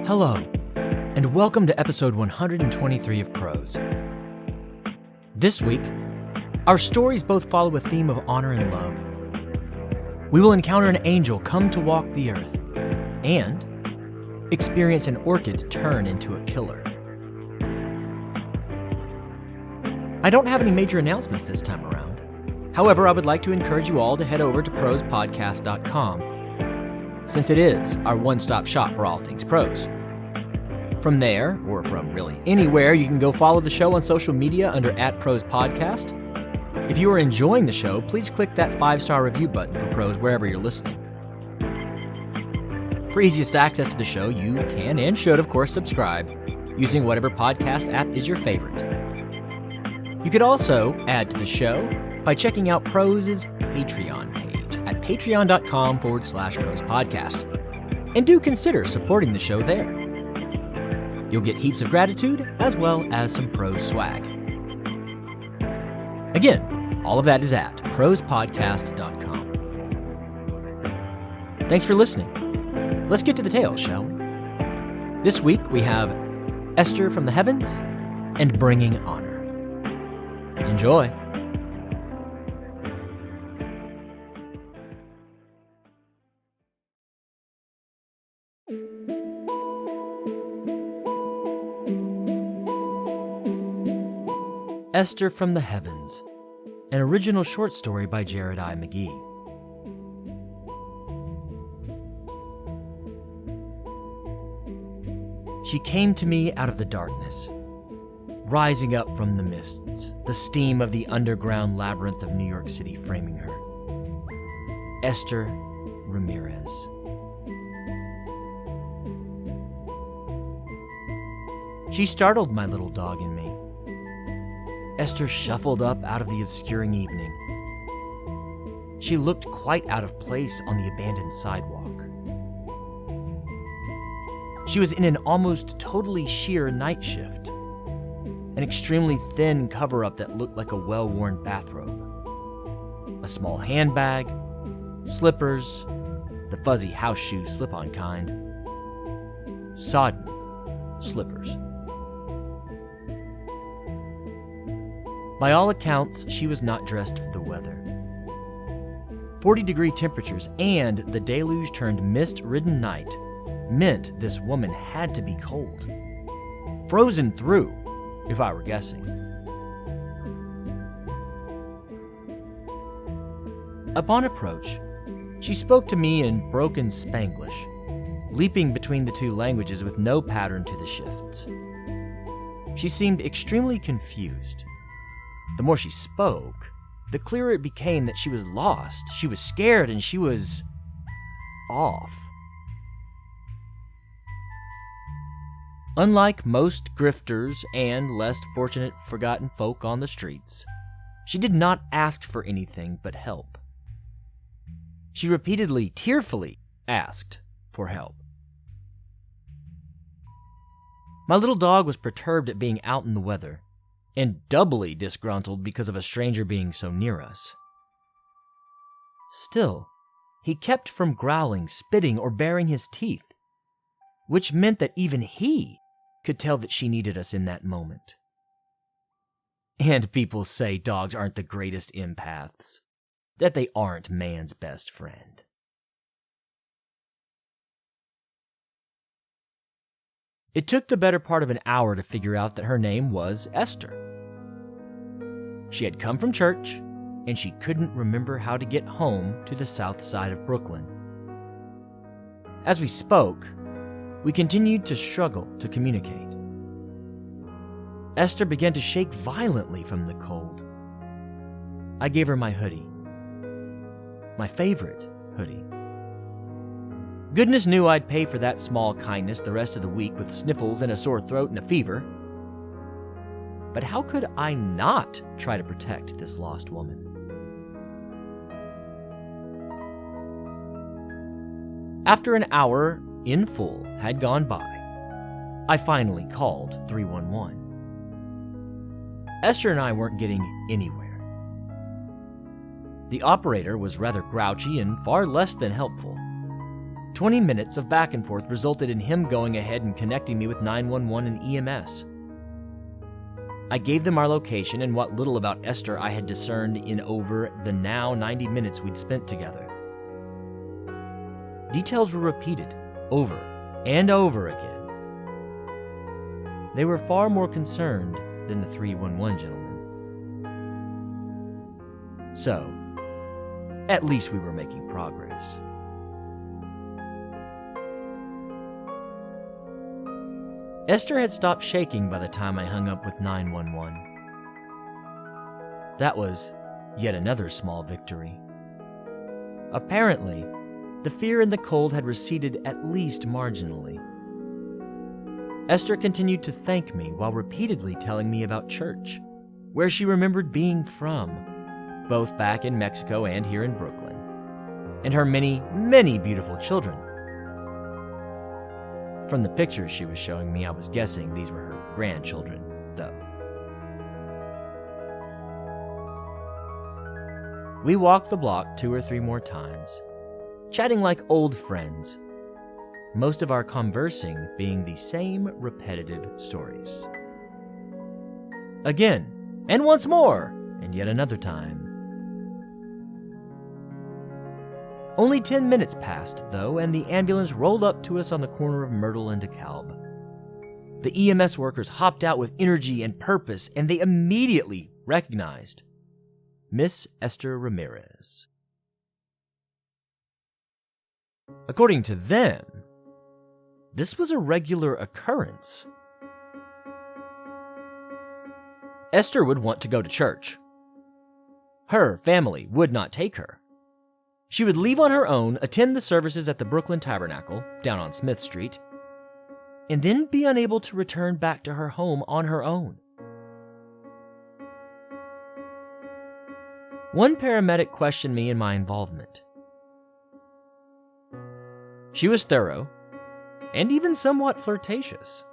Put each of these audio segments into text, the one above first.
Hello, and welcome to episode 123 of Prose. This week, our stories both follow a theme of honor and love. We will encounter an angel come to walk the earth, and experience an orchid turn into a killer. I don't have any major announcements this time around. However, I would like to encourage you all to head over to prosepodcast.com, since it is our one-stop shop for all things prose. From there, or from really anywhere, you can go follow the show on social media under @prosepodcast. If you are enjoying the show, please click that 5-star review button for Prose wherever you're listening. For easiest access to the show, you can and should, of course, subscribe using whatever podcast app is your favorite. You could also add to the show by checking out Prose's Patreon page at patreon.com/prosepodcast. And do consider supporting the show there. You'll get heaps of gratitude as well as some Prose swag. Again, all of that is at prosepodcast.com. Thanks for listening. Let's get to the tale, shall we? This week we have Esther from the Heavens and Bringing Honor. Enjoy. Esther from the Heavens, an original short story by Jared I. McGee. She came to me out of the darkness, rising up from the mists, the steam of the underground labyrinth of New York City framing her. Esther Ramirez. She startled my little dog and me. Esther shuffled up out of the obscuring evening. She looked quite out of place on the abandoned sidewalk. She was in an almost totally sheer night shift, an extremely thin cover-up that looked like a well-worn bathrobe, a small handbag, slippers, the fuzzy house shoe slip-on kind, sodden slippers. By all accounts, she was not dressed for the weather. 40-degree temperatures and the deluge-turned mist-ridden night meant this woman had to be cold. Frozen through, if I were guessing. Upon approach, she spoke to me in broken Spanglish, leaping between the two languages with no pattern to the shifts. She seemed extremely confused. The more she spoke, the clearer it became that she was lost, she was scared, and she was off. Unlike most grifters and less fortunate forgotten folk on the streets, she did not ask for anything but help. She repeatedly, tearfully asked for help. My little dog was perturbed at being out in the weather, and doubly disgruntled because of a stranger being so near us. Still, he kept from growling, spitting, or baring his teeth, which meant that even he could tell that she needed us in that moment. And people say dogs aren't the greatest empaths, that they aren't man's best friend. It took the better part of an hour to figure out that her name was Esther. She had come from church, and she couldn't remember how to get home to the south side of Brooklyn. As we spoke, we continued to struggle to communicate. Esther began to shake violently from the cold. I gave her my hoodie. My favorite hoodie. Goodness knew I'd pay for that small kindness the rest of the week with sniffles and a sore throat and a fever. But how could I not try to protect this lost woman? After an hour in full had gone by, I finally called 311. Esther and I weren't getting anywhere. The operator was rather grouchy and far less than helpful. 20 minutes of back and forth resulted in him going ahead and connecting me with 911 and EMS. I gave them our location and what little about Esther I had discerned in over the now 90 minutes we'd spent together. Details were repeated over and over again. They were far more concerned than the 311 gentleman. So, at least we were making progress. Esther had stopped shaking by the time I hung up with 911. That was yet another small victory. Apparently, the fear and the cold had receded at least marginally. Esther continued to thank me while repeatedly telling me about church, where she remembered being from, both back in Mexico and here in Brooklyn, and her many, many beautiful children. From the pictures she was showing me, I was guessing these were her grandchildren, though. We walked the block 2 or 3 more times, chatting like old friends, most of our conversing being the same repetitive stories. Again, and once more, and yet another time. Only 10 minutes passed, though, and the ambulance rolled up to us on the corner of Myrtle and DeKalb. The EMS workers hopped out with energy and purpose, and they immediately recognized Miss Esther Ramirez. According to them, this was a regular occurrence. Esther would want to go to church. Her family would not take her. She would leave on her own, attend the services at the Brooklyn Tabernacle, down on Smith Street, and then be unable to return back to her home on her own. One paramedic questioned me and my involvement. She was thorough, and even somewhat flirtatious.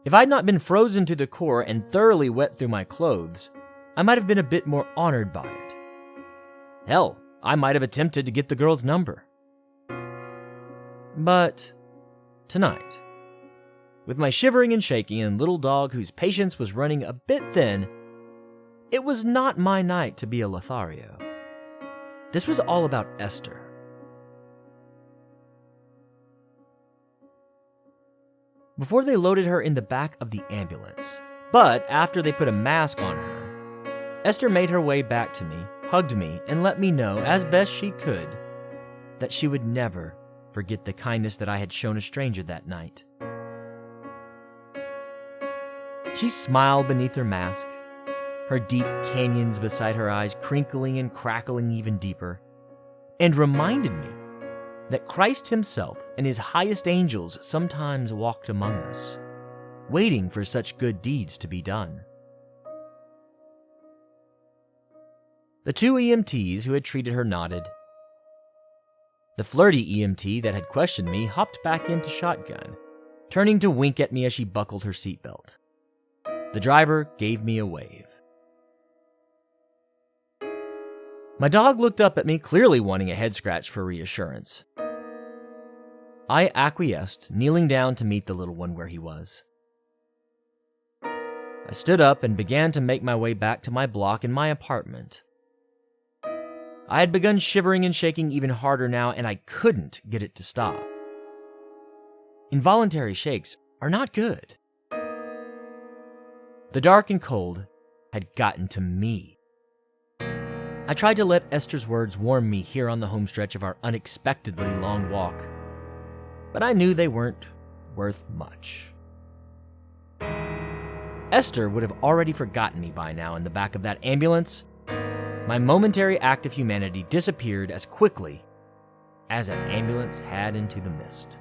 If I'd not been frozen to the core and thoroughly wet through my clothes, I might have been a bit more honored by it. Hell, I might have attempted to get the girl's number. But tonight, with my shivering and shaking and little dog whose patience was running a bit thin, it was not my night to be a Lothario. This was all about Esther. Before they loaded her in the back of the ambulance, but after they put a mask on her, Esther made her way back to me, hugged me, and let me know, as best she could, that she would never forget the kindness that I had shown a stranger that night. She smiled beneath her mask, her deep canyons beside her eyes crinkling and crackling even deeper, and reminded me that Christ himself and his highest angels sometimes walked among us, waiting for such good deeds to be done. The 2 EMTs who had treated her nodded. The flirty EMT that had questioned me hopped back into shotgun, turning to wink at me as she buckled her seatbelt. The driver gave me a wave. My dog looked up at me, clearly wanting a head scratch for reassurance. I acquiesced, kneeling down to meet the little one where he was. I stood up and began to make my way back to my block and my apartment. I had begun shivering and shaking even harder now, and I couldn't get it to stop. Involuntary shakes are not good. The dark and cold had gotten to me. I tried to let Esther's words warm me here on the homestretch of our unexpectedly long walk, but I knew they weren't worth much. Esther would have already forgotten me by now in the back of that ambulance. My momentary act of humanity disappeared as quickly as an ambulance had into the mist.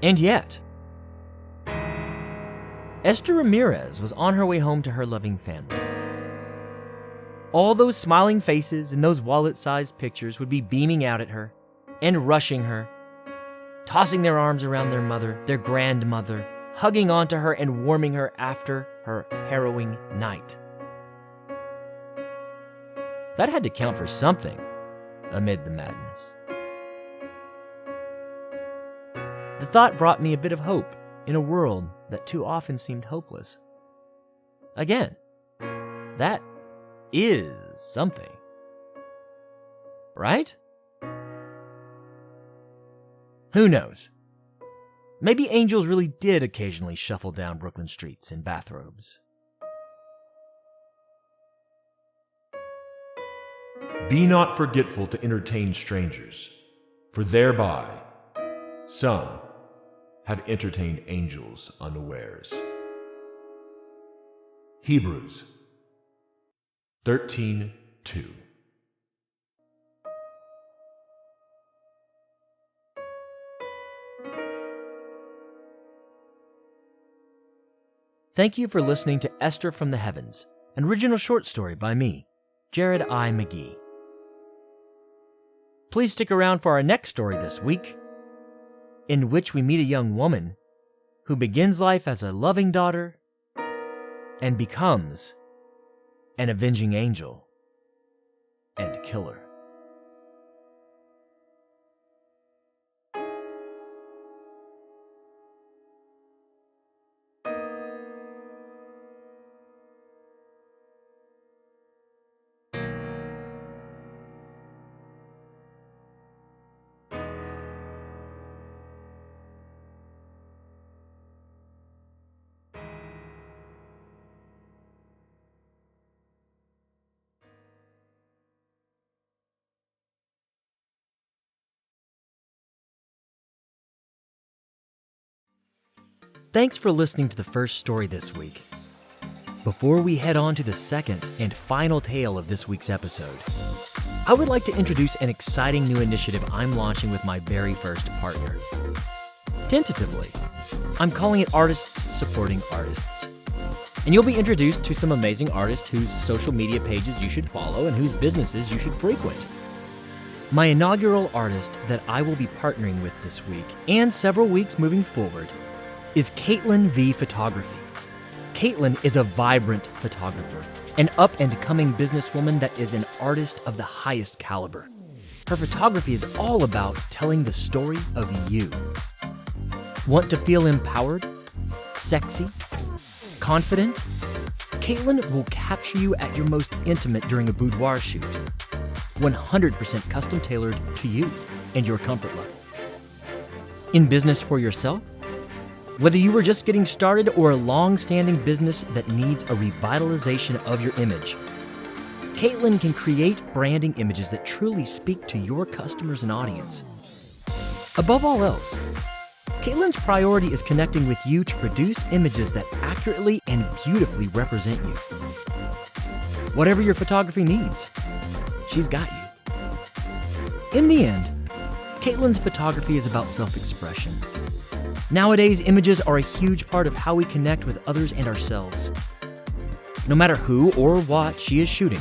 And yet, Esther Ramirez was on her way home to her loving family. All those smiling faces and those wallet-sized pictures would be beaming out at her and rushing her, tossing their arms around their mother, their grandmother, hugging onto her and warming her after her harrowing night. That had to count for something amid the madness. The thought brought me a bit of hope in a world that too often seemed hopeless. Again, that is something. Right? Who knows? Maybe angels really did occasionally shuffle down Brooklyn streets in bathrobes. Be not forgetful to entertain strangers, for thereby some have entertained angels unawares. Hebrews 13:2. Thank you for listening to Esther from the Heavens, an original short story by me, Jared I. McGee. Please stick around for our next story this week, in which we meet a young woman who begins life as a loving daughter and becomes an avenging angel and killer. Thanks for listening to the first story this week. Before we head on to the second and final tale of this week's episode, I would like to introduce an exciting new initiative I'm launching with my very first partner. Tentatively, I'm calling it Artists Supporting Artists. And you'll be introduced to some amazing artists whose social media pages you should follow and whose businesses you should frequent. My inaugural artist that I will be partnering with this week and several weeks moving forward is Caitlin V Photography. Caitlin is a vibrant photographer, an up-and-coming businesswoman that is an artist of the highest caliber. Her photography is all about telling the story of you. Want to feel empowered, sexy, confident? Caitlin will capture you at your most intimate during a boudoir shoot. 100% custom tailored to you and your comfort level. In business for yourself? Whether you are just getting started or a long-standing business that needs a revitalization of your image, Caitlin can create branding images that truly speak to your customers and audience. Above all else, Caitlin's priority is connecting with you to produce images that accurately and beautifully represent you. Whatever your photography needs, she's got you. In the end, Caitlin's photography is about self-expression. Nowadays, images are a huge part of how we connect with others and ourselves. No matter who or what she is shooting,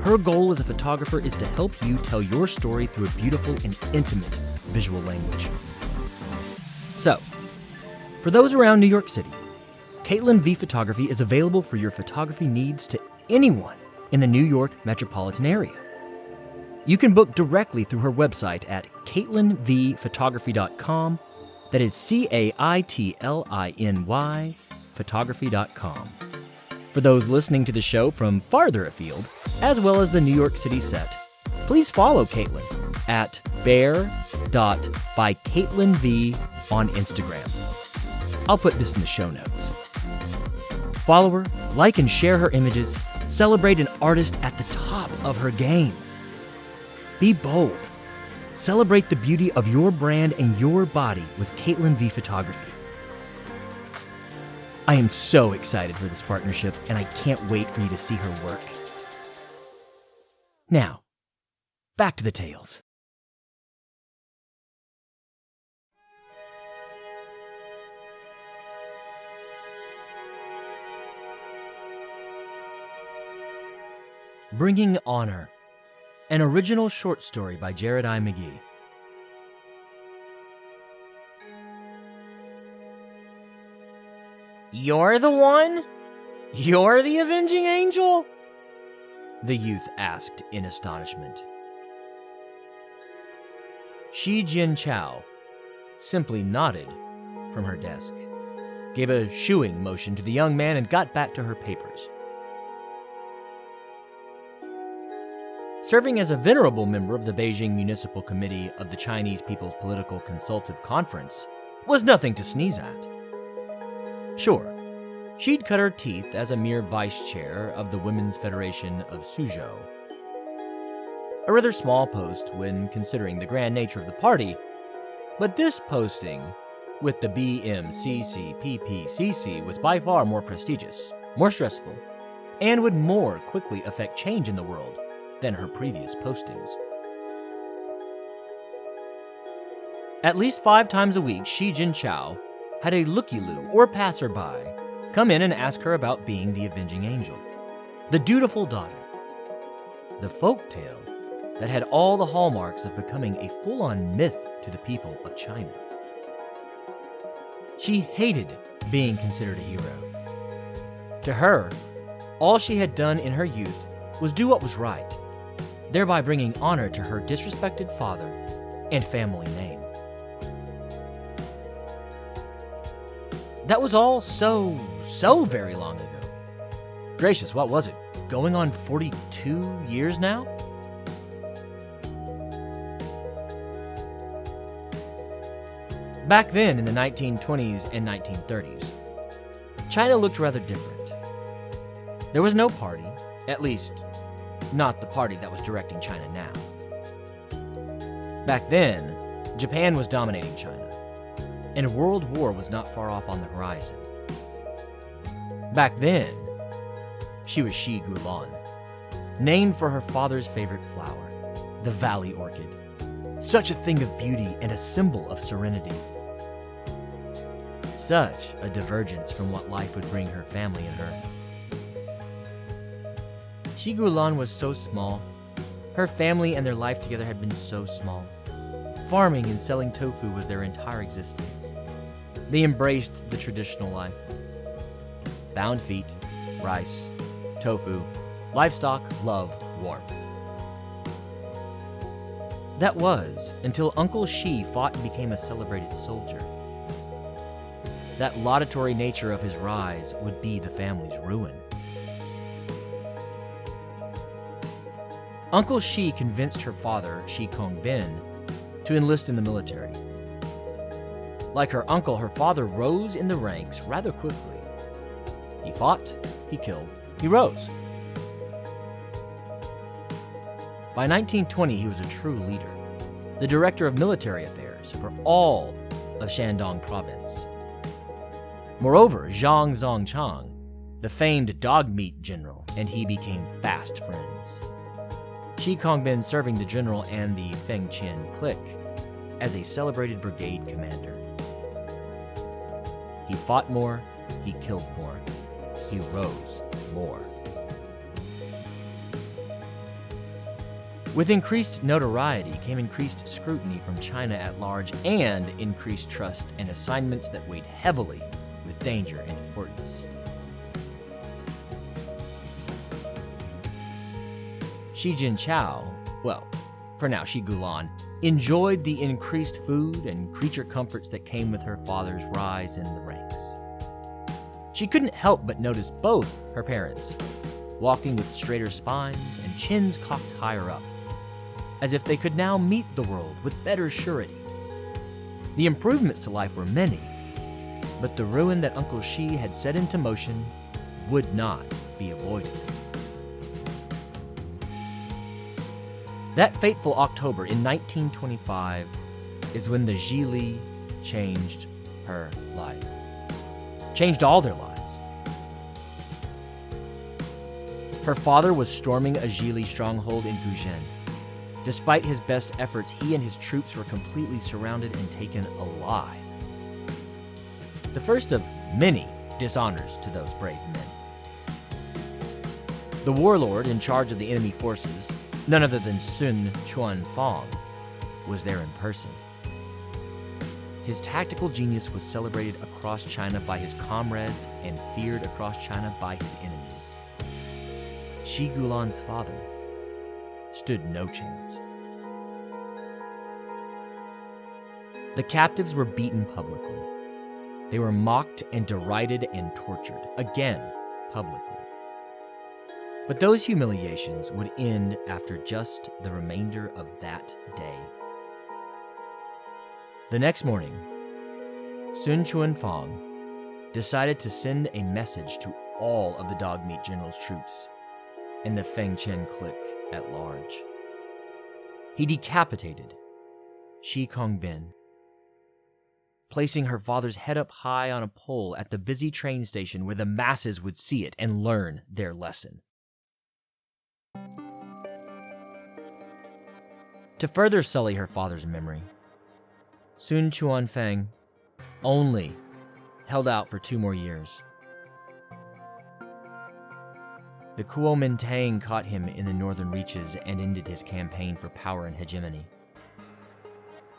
her goal as a photographer is to help you tell your story through a beautiful and intimate visual language. So, for those around New York City, Caitlin V Photography is available for your photography needs to anyone in the New York metropolitan area. You can book directly through her website at caitlinvphotography.com. That is CAITLINY photography.com. For those listening to the show from farther afield, as well as the New York City set, please follow Caitlin at bear.bycaitlinv on Instagram. I'll put this in the show notes. Follow her, like and share her images, celebrate an artist at the top of her game. Be bold. Celebrate the beauty of your brand and your body with Caitlin V Photography. I am so excited for this partnership, and I can't wait for you to see her work. Now, back to the tales. Bringing Honor, an original short story by Jared I. McGee. You're the one? You're the avenging angel? the youth asked in astonishment. Shi Jianchao simply nodded from her desk, gave a shooing motion to the young man, and got back to her papers. Serving as a venerable member of the Beijing Municipal Committee of the Chinese People's Political Consultative Conference was nothing to sneeze at. Sure, she'd cut her teeth as a mere vice chair of the Women's Federation of Suzhou. A rather small post when considering the grand nature of the party, but this posting with the BMCC-PPCC was by far more prestigious, more stressful, and would more quickly affect change in the world than her previous postings. At least 5 times a week, Shi Jianchao had a looky-loo or passerby come in and ask her about being the avenging angel, the dutiful daughter, the folk tale that had all the hallmarks of becoming a full-on myth to the people of China. She hated being considered a hero. To her, all she had done in her youth was do what was right, thereby bringing honor to her disrespected father and family name. That was all so very long ago. Gracious, what was it? Going on 42 years now? Back then, in the 1920s and 1930s, China looked rather different. There was no party, at least not the party that was directing China now. Back then, Japan was dominating China, and World War was not far off on the horizon. Back then, she was Shi Gulan, named for her father's favorite flower, the valley orchid, such a thing of beauty and a symbol of serenity. Such a divergence from what life would bring her family and her. Shi Gulan was so small. Her family and their life together had been so small. Farming and selling tofu was their entire existence. They embraced the traditional life. Bound feet, rice, tofu, livestock, love, warmth. That was until Uncle Shi fought and became a celebrated soldier. That laudatory nature of his rise would be the family's ruin. Uncle Shi convinced her father, Shi Kongbin, to enlist in the military. Like her uncle, her father rose in the ranks rather quickly. He fought, he killed, he rose. By 1920, he was a true leader, the director of military affairs for all of Shandong province. Moreover, Zhang Zongchang, the famed dog meat general, and he became fast friends. Shi Kongbin serving the general and the Fengqian clique as a celebrated brigade commander. He fought more, he killed more, he rose more. With increased notoriety came increased scrutiny from China at large and increased trust and assignments that weighed heavily with danger and importance. Shi Jianchao, well, for now Shi Gulan, enjoyed the increased food and creature comforts that came with her father's rise in the ranks. She couldn't help but notice both her parents walking with straighter spines and chins cocked higher up, as if they could now meet the world with better surety. The improvements to life were many, but the ruin that Uncle Shi had set into motion would not be avoided. That fateful October in 1925 is when the Zhili changed her life. Changed all their lives. Her father was storming a Zhili stronghold in Guzhen. Despite his best efforts, he and his troops were completely surrounded and taken alive. The first of many dishonors to those brave men. The warlord in charge of the enemy forces, none other than Sun Chuanfang, was there in person. His tactical genius was celebrated across China by his comrades and feared across China by his enemies. Shi Gulan's father stood no chance. The captives were beaten publicly. They were mocked and derided and tortured, again publicly. But those humiliations would end after just the remainder of that day. The next morning, Sun Chuanfang decided to send a message to all of the Dogmeat General's troops and the Feng Chen clique at large. He decapitated Shi Kongbin, placing her father's head up high on a pole at the busy train station where the masses would see it and learn their lesson. To further sully her father's memory, Sun Chuanfang only held out for 2 more years. The Kuomintang caught him in the northern reaches and ended his campaign for power and hegemony.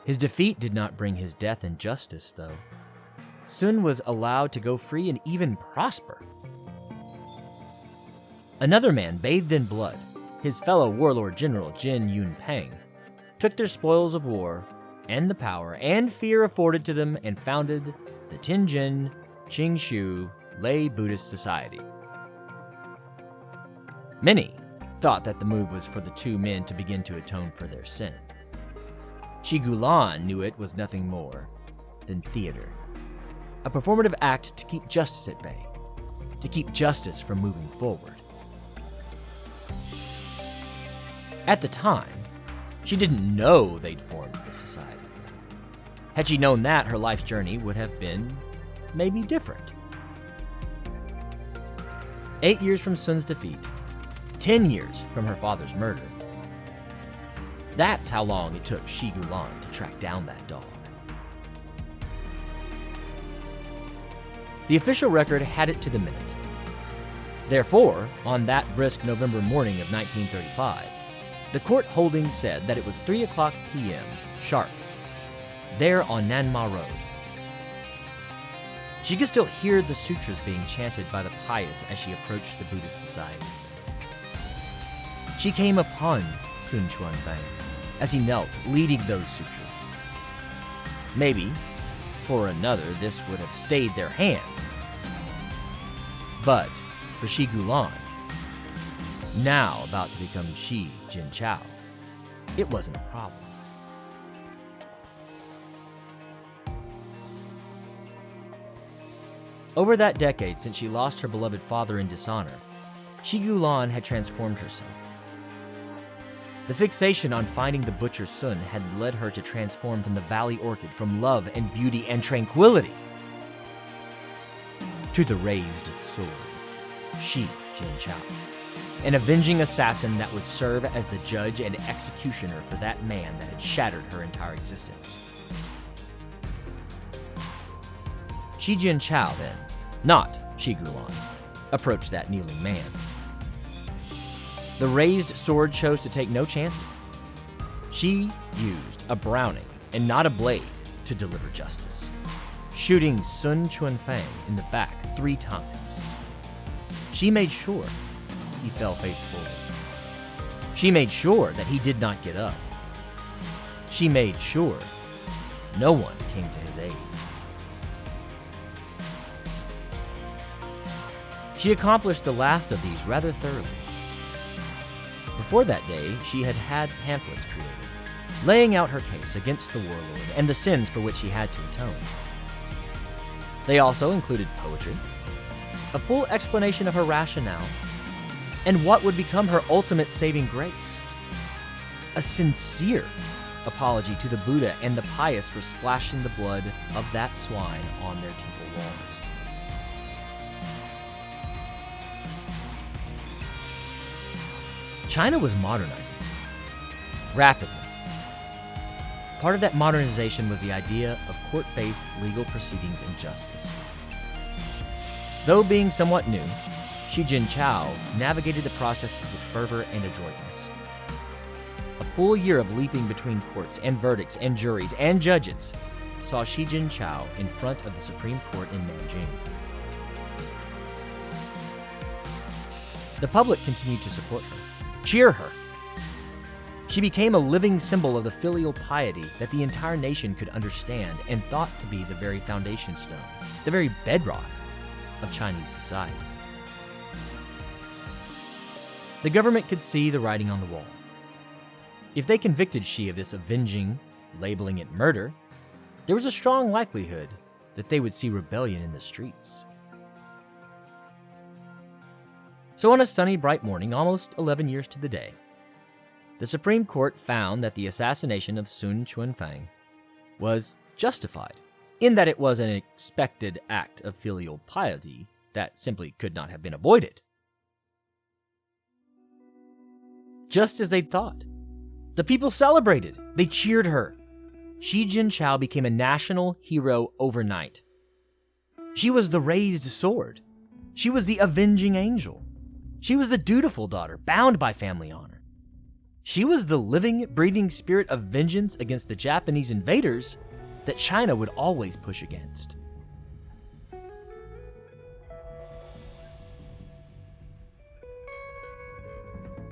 His defeat did not bring his death and justice, though. Sun was allowed to go free and even prosper. Another man bathed in blood, his fellow warlord general Jin Yunpeng, took their spoils of war and the power and fear afforded to them and founded the Tianjin Qingshu Lay Buddhist Society. Many thought that the move was for the 2 men to begin to atone for their sins. Shi Gulan knew it was nothing more than theater, a performative act to keep justice at bay, to keep justice from moving forward. At the time, she didn't know they'd formed the society. Had she known that, her life's journey would have been maybe different. 8 years from Sun's defeat, 10 years from her father's murder. That's how long it took Shi Gulan to track down that dog. The official record had it to the minute. Therefore, on that brisk November morning of 1935, the court holding said that it was 3 o'clock p.m. sharp, there on Nanma Road. She could still hear the sutras being chanted by the pious as she approached the Buddhist society. She came upon Sun Chuanfang as he knelt, leading those sutras. Maybe, for another, this would have stayed their hands. But for Shi Gulan, now about to become Shi Jinchao, it wasn't a problem. Over that decade since she lost her beloved father in dishonor, Shi Gulan had transformed herself. The fixation on finding the butcher Sun had led her to transform from the valley orchid, from love and beauty and tranquility, to the raised sword, Shi Jinchao, an avenging assassin that would serve as the judge and executioner for that man that had shattered her entire existence. Shi Jinchao, then, not Shi Gulan, approached that kneeling man. The raised sword chose to take no chances. She used a browning and not a blade to deliver justice, shooting Sun Chuanfang in the back 3 times. She made sure he fell face forward. She made sure that he did not get up. She made sure no one came to his aid. She accomplished the last of these rather thoroughly. Before that day, she had had pamphlets created, laying out her case against the warlord and the sins for which she had to atone. They also included poetry, a full explanation of her rationale, and what would become her ultimate saving grace: a sincere apology to the Buddha and the pious for splashing the blood of that swine on their temple walls. China was modernizing rapidly. Part of that modernization was the idea of court-based legal proceedings and justice. Though being somewhat new, Shi Jinchao navigated the processes with fervor and adroitness. A full year of leaping between courts and verdicts and juries and judges saw Shi Jinchao in front of the Supreme Court in Nanjing. The public continued to support her, cheer her. She became a living symbol of the filial piety that the entire nation could understand and thought to be the very foundation stone, the very bedrock of Chinese society. The government could see the writing on the wall. If they convicted Xi of this avenging, labeling it murder, there was a strong likelihood that they would see rebellion in the streets. So on a sunny, bright morning, almost 11 years to the day, the Supreme Court found that the assassination of Sun Quanfang was justified, in that it was an expected act of filial piety that simply could not have been avoided. Just as they'd thought. The people celebrated. They cheered her. Xi Jinping became a national hero overnight. She was the raised sword. She was the avenging angel. She was the dutiful daughter, bound by family honor. She was the living, breathing spirit of vengeance against the Japanese invaders that China would always push against.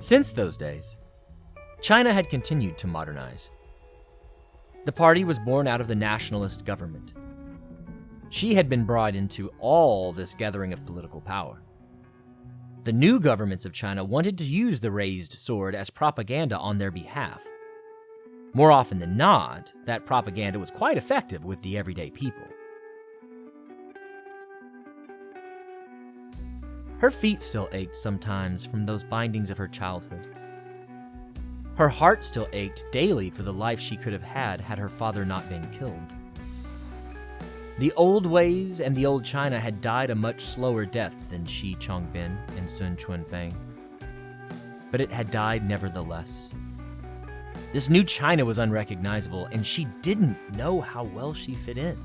Since those days, China had continued to modernize. The party was born out of the nationalist government. She had been brought into all this gathering of political power. The new governments of China wanted to use the raised sword as propaganda on their behalf. More often than not, that propaganda was quite effective with the everyday people. Her feet still ached sometimes from those bindings of her childhood. Her heart still ached daily for the life she could have had her father not been killed. The old ways and the old China had died a much slower death than Xi Chongbin and Sun Quanfang. But it had died nevertheless. This new China was unrecognizable, and she didn't know how well she fit in.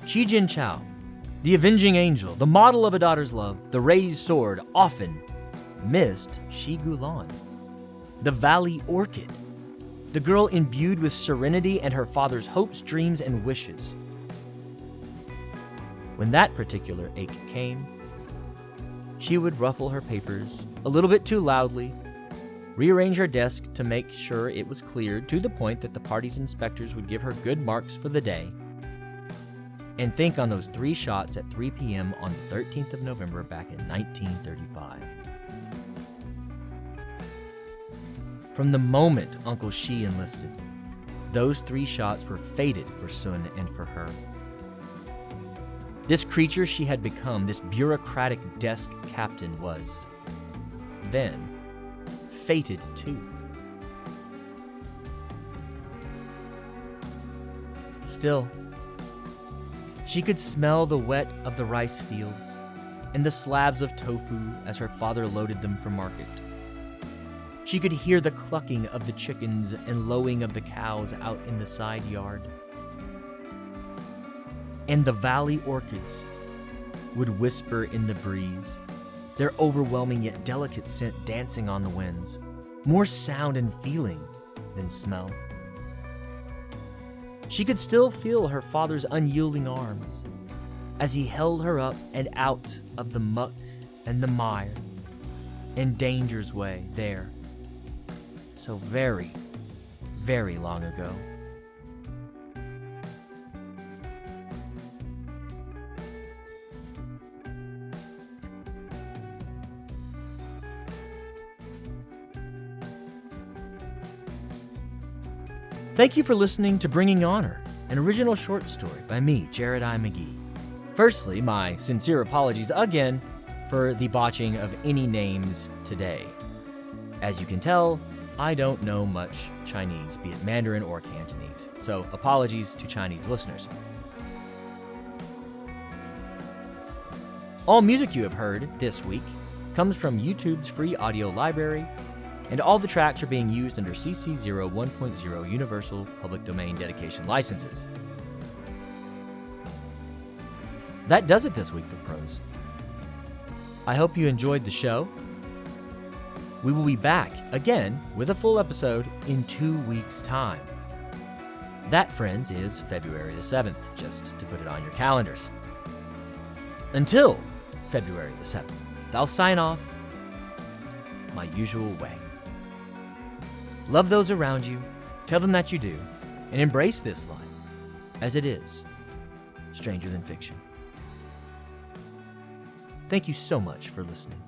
Xi Jinping, the avenging angel, the model of a daughter's love, the raised sword, often missed Xi Gulan, the valley orchid, the girl imbued with serenity and her father's hopes, dreams, and wishes. When that particular ache came, she would ruffle her papers a little bit too loudly, rearrange her desk to make sure it was cleared to the point that the party's inspectors would give her good marks for the day, and think on those 3 shots at 3 p.m. on the 13th of November back in 1935. From the moment Uncle Xi enlisted, those 3 shots were fated for Sun and for her. This creature she had become, this bureaucratic desk captain, was, then, fated too. Still, she could smell the wet of the rice fields and the slabs of tofu as her father loaded them for market. She could hear the clucking of the chickens and lowing of the cows out in the side yard. And the valley orchids would whisper in the breeze, their overwhelming yet delicate scent dancing on the winds, more sound and feeling than smell. She could still feel her father's unyielding arms as he held her up and out of the muck and the mire and danger's way there, so very, very long ago. Thank you for listening to Bringing Honor, an original short story by me, Jared I. McGee. Firstly, my sincere apologies again for the botching of any names today. As you can tell, I don't know much Chinese, be it Mandarin or Cantonese, so apologies to Chinese listeners. All music you have heard this week comes from YouTube's free audio library, and all the tracks are being used under CC 01.0 Universal Public Domain Dedication licenses. That does it this week for Prose. I hope you enjoyed the show. We will be back again with a full episode in 2 weeks' time. That, friends, is February the 7th, just to put it on your calendars. Until February the 7th. I'll sign off my usual way. Love those around you, tell them that you do, and embrace this life as it is, stranger than fiction. Thank you so much for listening.